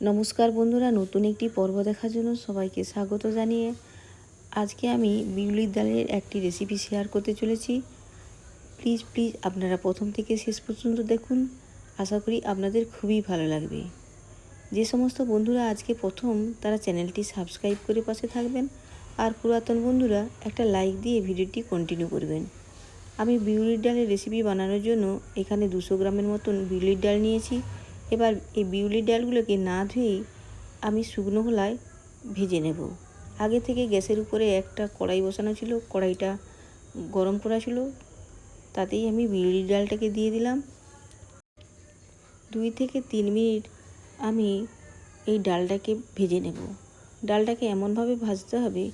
নমস্কার বন্ধুরা, নতুন একটি পর্ব দেখার জন্য সবাইকে স্বাগত জানিয়ে আজকে আমি বিউলির ডালের একটি রেসিপি শেয়ার করতে চলেছি। প্লিজ আপনারা প্রথম থেকে শেষ পর্যন্ত দেখুন। আশা করি আপনাদের খুবই ভালো লাগবে। যে সমস্ত বন্ধুরা আজকে প্রথম, তারা চ্যানেলটি সাবস্ক্রাইব করে পাশে থাকবেন, আর পুরাতন বন্ধুরা একটা লাইক দিয়ে ভিডিওটি কন্টিনিউ করবেন। আমি বিউলির ডালের রেসিপি বানানোর জন্য এখানে 200 গ্রামের মতন বিউলির ডাল নিয়েছি। এবার এই বিউলির ডালগুলোকে না ধুয়েই আমি শুকনো খোলায় ভেজে নেব। আগে থেকে গ্যাসের উপরে একটা কড়াই বসানো ছিল, কড়াইটা গরম করা ছিল, তাতেই আমি বিউলির ডালটাকে দিয়ে দিলাম। 2 থেকে 3 মিনিট আমি এই ডালটাকে ভেজে নেব। ডালটাকে এমনভাবে ভাজতে হবে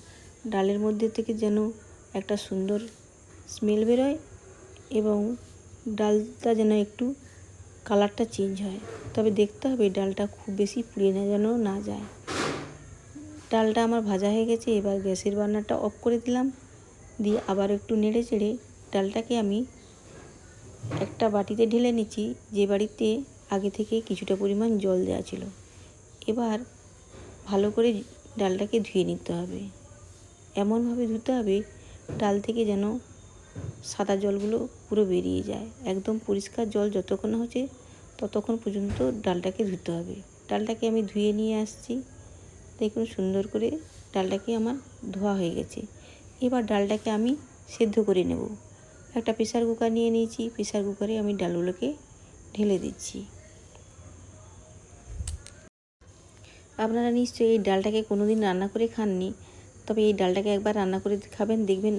ডালের মধ্যে থেকে যেন একটা সুন্দর স্মেল বেরোয় এবং ডালটা যেন একটু কালারটা চেঞ্জ হয়। তবে দেখতে হবে ডালটা খুব বেশি পুড়িয়ে যেন না যায়। ডালটা আমার ভাজা হয়ে গেছে। এবার গ্যাসের বার্নারটা অফ করে দিলাম, দিয়ে আবার একটু নেড়ে চেড়ে ডালটাকে আমি একটা বাটিতে ঢেলে নিচ্ছি, যে বাড়িতে আগে থেকে কিছুটা পরিমাণ জল দেওয়া ছিল। এবার ভালো করে ডালটাকে ধুয়ে নিতে হবে। এমনভাবে ধুতে হবে ডাল থেকে যেন সাদা জলগুলো পুরো বেরিয়ে যায়। একদম পরিষ্কার জল যতক্ষণ না হচ্ছে ততক্ষণ পর্যন্ত ডালটাকে ধুতে হবে। ডালটাকে আমি ধুয়ে নিয়ে আসছি। দেখুন সুন্দর করে ডালটাকে আমার ধোয়া হয়ে গেছে। এবার ডালটাকে আমি সেদ্ধ করে নেব। একটা প্রেসার কুকার নিয়ে নিয়েছি। প্রেসার কুকারে আমি ডালগুলোকে ঢেলে দিচ্ছি। আপনারা নিশ্চয়ই এই ডালটাকে কোনো দিন রান্না করে খাননি, তবে এই ডালটাকে একবার রান্না করে খাবেন, দেখবেন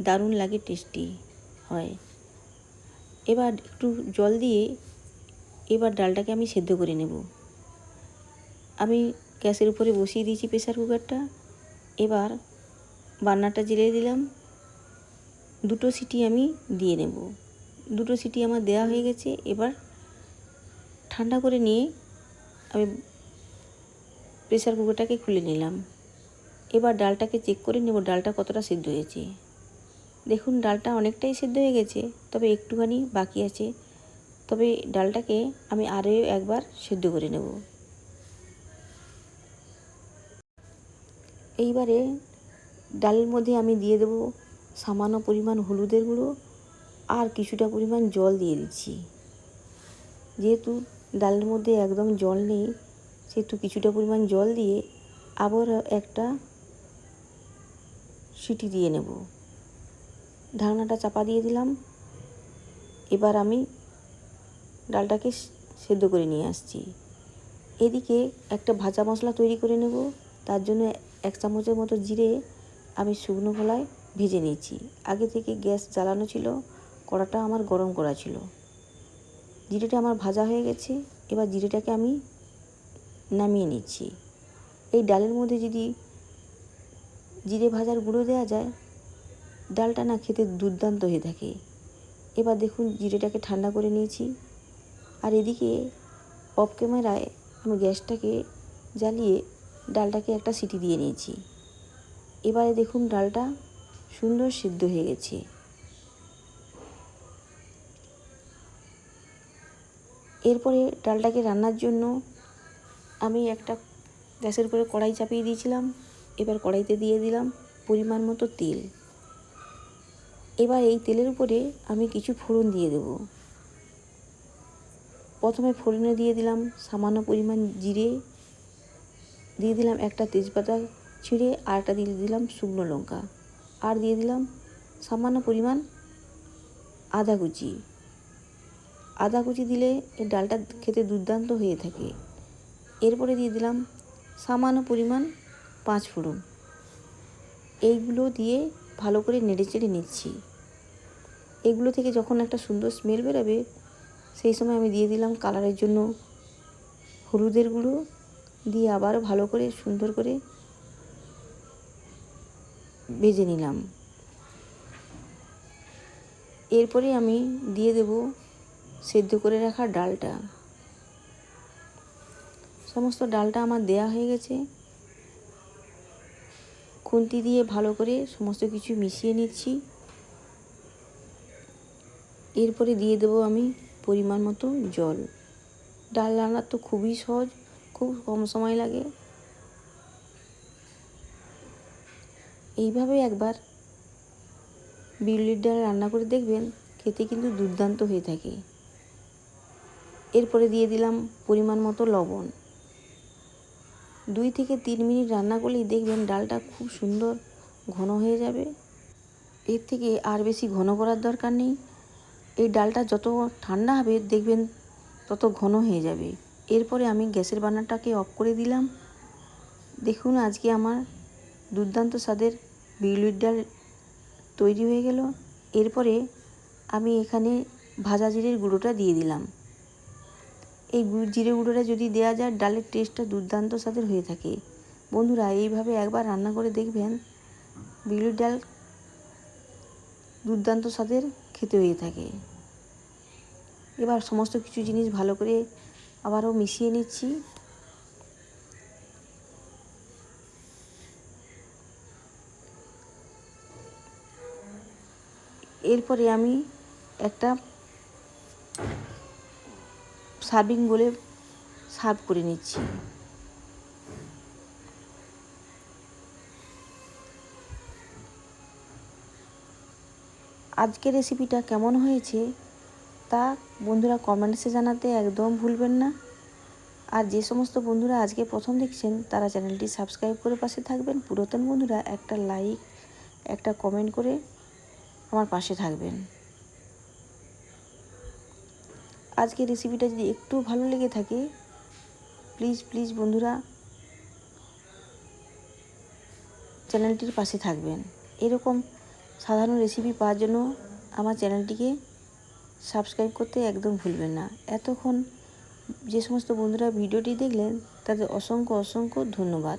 দারুণ লাগে, টেস্টি হয়। এবার একটু জল দিয়ে এবার ডালটাকে আমি সেদ্ধ করে নেব। আমি গ্যাসের উপরে বসিয়ে দিয়েছি প্রেসার কুকারটা। এবার বার্নারটা জ্বালিয়ে দিলাম। 2টো সিটি আমি দিয়ে নেব। 2টো সিটি আমার দেওয়া হয়ে গেছে। এবার ঠান্ডা করে নিয়ে আমি প্রেসার কুকারটাকে খুলে নিলাম। এবার ডালটাকে চেক করে নেব ডালটা কতটা সিদ্ধ হয়েছে। দেখুন ডালটা অনেকটাই সিদ্ধ হয়ে গেছে, তবে একটুখানি বাকি আছে। তবে ডালটাকে আমি আরও একবার সিদ্ধ করে নেব। এইবারে ডালের মধ্যে আমি দিয়ে দেব সামান্য পরিমাণ হলুদের গুঁড়ো আর কিছুটা পরিমাণ জল দিয়ে দিচ্ছি। যেহেতু ডালের মধ্যে একদম জল নেই, সেহেতু কিছুটা পরিমাণ জল দিয়ে আবার একটা সিটি দিয়ে নেব। ঢাকনাটা চাপা দিয়ে দিলাম। এবার আমি ডালটাকে সেদ্ধ করে নিয়ে আসছি। এদিকে একটা ভাজা মশলা তৈরি করে নেব। তার জন্য 1 চামচের মতো জিরে আমি শুকনো খোলায় ভেজে নিয়েছি। আগে থেকে গ্যাস জ্বালানো ছিল, কড়াটা আমার গরম করা ছিল। জিরেটা আমার ভাজা হয়ে গেছে। এবার জিরেটাকে আমি নামিয়ে নিচ্ছি। এই ডালের মধ্যে যদি জিরে ভাজার গুঁড়ো দেওয়া যায়, ডালটা না খেতে দুর্দান্ত হয়ে থাকে। এবার দেখুন জিরেটাকে ঠান্ডা করে নিয়েছি। আর এদিকে অফ ক্যামেরায় আমি গ্যাসটাকে জ্বালিয়ে ডালটাকে একটা সিটি দিয়ে নিয়েছি। এবারে দেখুন ডালটা সুন্দর সিদ্ধ হয়ে গেছে। এরপরে ডালটাকে রান্নার জন্য আমি একটা গ্যাসের উপরে কড়াই চাপিয়ে দিয়েছিলাম। এবার কড়াইতে দিয়ে দিলাম পরিমাণ মতো তেল। এবার এই তেলের উপরে আমি কিছু ফোড়ন দিয়ে দেব। প্রথমে ফোড়নে দিয়ে দিলাম সামান্য পরিমাণ জিরে, দিয়ে দিলাম একটা তেজপাতা ছিঁড়ে, আর একটা দিয়ে দিলাম শুকনো লঙ্কা, আর দিয়ে দিলাম সামান্য পরিমাণ আদা কুচি। আদা কুচি দিলে এই ডালটা খেতে দুর্দান্ত হয়ে থাকে। এরপরে দিয়ে দিলাম সামান্য পরিমাণ 5 ফোড়ন। এইগুলো দিয়ে ভালো করে নেড়ে চেড়ে নিচ্ছি। এগুলো থেকে যখন একটা সুন্দর স্মেল বেরোবে, সেই সময় আমি দিয়ে দিলাম কালারের জন্য হলুদের গুঁড়ো, দিয়ে আবার ভালো করে সুন্দর করে ভেজে নিলাম। এরপরে আমি দিয়ে দেব সেদ্ধ করে রাখা ডালটা। সমস্ত ডালটা আমার দেয়া হয়ে গেছে। খুন্তি দিয়ে ভালো করে সমস্ত কিছু মিশিয়ে নিচ্ছি। এরপরে দিয়ে দেব আমি পরিমাণ মতো জল। ডাল রান্না তো খুবই সহজ, খুব খুব কম সময় লাগে। এইভাবে একবার বিউলির ডাল রান্না করে দেখবেন, খেতে কিন্তু দুর্দান্ত হয়ে থাকে। এরপরে দিয়ে দিলাম পরিমাণ মতো লবণ। 2 থেকে 3 মিনিট রান্না করলেই দেখবেন ডালটা খুব সুন্দর ঘন হয়ে যাবে। এর থেকে আর বেশি ঘন করার দরকার নেই। এই ডালটা যত ঠান্ডা হবে দেখবেন তত ঘন হয়ে যাবে। এরপরে আমি গ্যাসের বার্নারটাকে অফ করে দিলাম। দেখুন আজকে আমার দুর্দান্ত স্বাদের বিউলির ডাল তৈরি হয়ে গেল। এরপরে আমি এখানে ভাজা জিরের গুঁড়োটা দিয়ে দিলাম। এই জিরে গুঁড়োটা যদি দেওয়া যায় ডালের টেস্টটা দুর্দান্ত স্বাদের হয়ে থাকে। বন্ধুরা এইভাবে একবার রান্না করে দেখবেন, বিউলির ডাল দুর্দান্ত স্বাদের খেতে হয়ে থাকে। এবার সমস্ত কিছু জিনিস ভালো করে আবারও মিশিয়ে নিচ্ছি। এরপরে আমি একটা সার্ভিং বলে সার্ভ করে নিচ্ছি। আজকের রেসিপিটা কেমন হয়েছে তা বন্ধুরা কমেন্টসে জানাতে একদম ভুলবেন না। আর যে সমস্ত বন্ধুরা আজকে প্রথম দেখছেন তারা চ্যানেলটি সাবস্ক্রাইব করে পাশে থাকবেন। পুরাতন বন্ধুরা একটা লাইক, একটা কমেন্ট করে আমার পাশে থাকবেন। আজকের রেসিপিটা যদি একটু ভালো লেগে থাকে প্লিজ বন্ধুরা চ্যানেলটির পাশে থাকবেন। এরকম সাধারণ রেসিপি পাওয়ার জন্য আমার চ্যানেলটিকে সাবস্ক্রাইব করতে একদম ভুলবেন না। এতক্ষণ যে সমস্ত বন্ধুরা ভিডিওটি দেখলেন তাদের অসংখ্য ধন্যবাদ।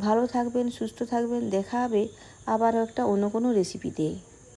ভালো থাকবেন, সুস্থ থাকবেন। দেখা হবে আবারও একটা অন্য কোনো রেসিপিতে।